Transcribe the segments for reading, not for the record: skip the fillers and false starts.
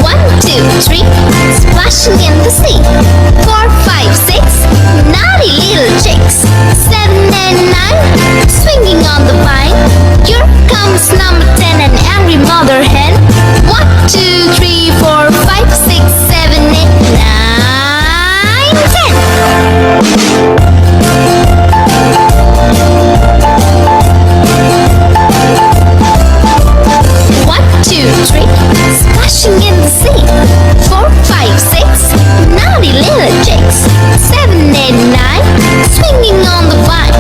One, two, three, splashing in the sea. 4, 5, 6, naughty little chicks. 7 and 9, swinging on the vine. Here comes number 10, an angry mother hen. 1, 2, 3, 4, 5, 6, 7, 8, 9, 10. 1, 2, 3, splashing in the sea. 4, 5, 6, naughty little chicks. 7 and 9, swinging on the vine.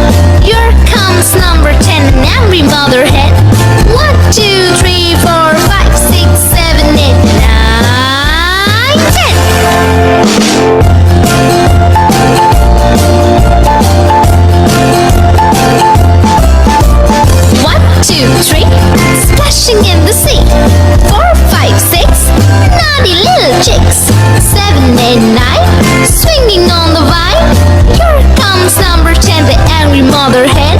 Here comes number 10, an angry mother hen. 1, 2, 3, 4, 5, 6, 7, 8, 9, 10. 1, 2, 3, splashing in the sea. 4, 5, 6, naughty little chicks. 7 and 9, swinging on the vine. Here comes number 10, the angry mother hen.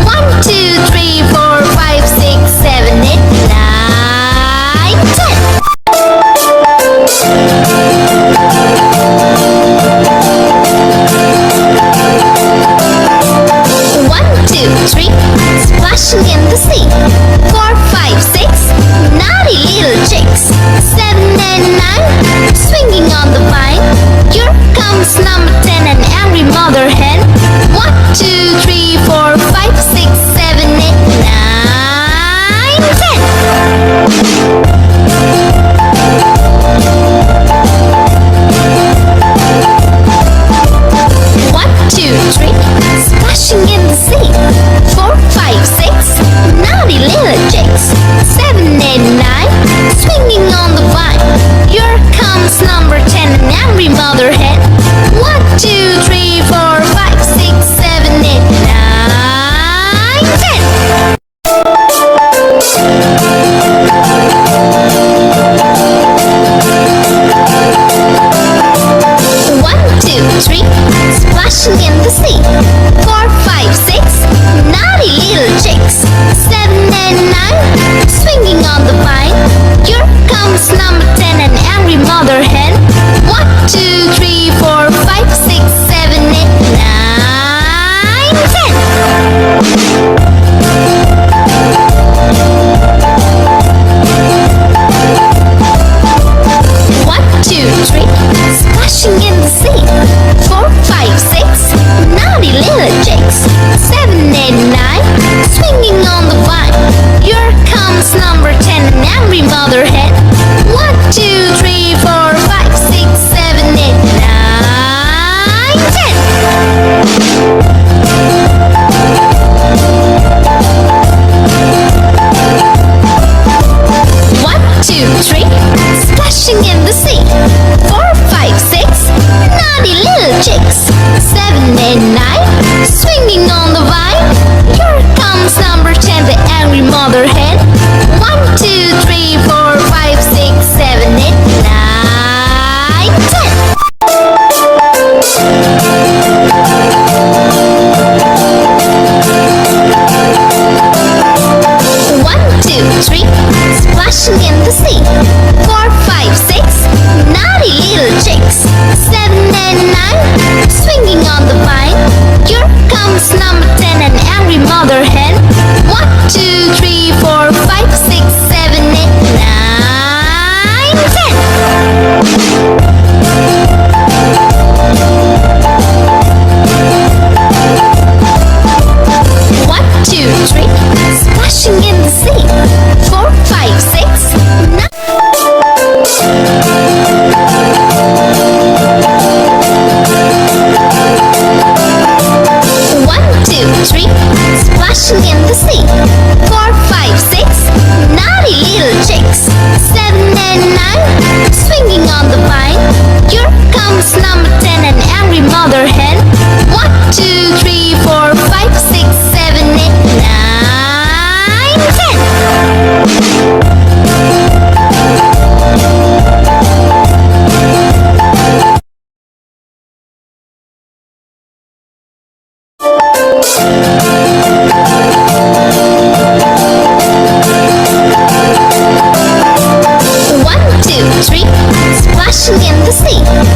1, 2, 3, 4, 5, 6, 7, 8, 9, 10. 1, 2, 3, splashing in the sea. 4, 5, 6, naughty little chicks. 7 and 9, swinging on the vine. Here comes number 10, an angry mother hen. 1, 2, 3, 4, 5, 6, 7, 8, 9, 10. 1, 2, 3, splashing in the sea. 4, 5, 6, naughty little chicks. 7 and 9, swinging on the vine. Here comes number 10, an angry mother hen. 1, 2, 3, 4, 5, 6, 7, 8, 9, 10. 1, 2, 3, splashing in the sea. 4, 5, 6, naughty little chicks. 7 and 9, swinging on the vine. Here comes number 10, an angry mother hen. 1, 2, 3, 4, 5, 6, 7, 8, 9, 10. 1, 2, 3, splashing in the sea. 4, 5, 6, naughty little chicks. 7 and 9, swinging on the vine. Here comes number 10, an angry mother hen. 1, 2, 3, 4, 5, 6, 7, 8, 9, 10. 1, 2, 3, splashing in the sea. 4, 5, 6, naughty little chicks. 7 and 9, swinging on the vine. Here comes number 10, the angry mother hen. 1, 2, 3, 4, 5, 6, 7, 8, 9, 10. 1, 2, 3, splashing in the sea. 4, 5, 6, naughty little chicks. 7 and 9, swinging on the vine. Here comes number 10, an angry mother hen. 1, 2, 3, 4, 5, 6, 7, 8, 9, 10. 1, 2, 3, splashing in the sea. 4, 5, 6, 9. 1, 2, 3, splashing in the sea. 4, 5, 6, naughty little chicks. 7 and 9, swinging on the vine. Here comes number 10, an angry mother hen. 1, 2, 3, 4, 5, 6, 7, 8, 9, 10. 1, One, two, three, splashing in the sea.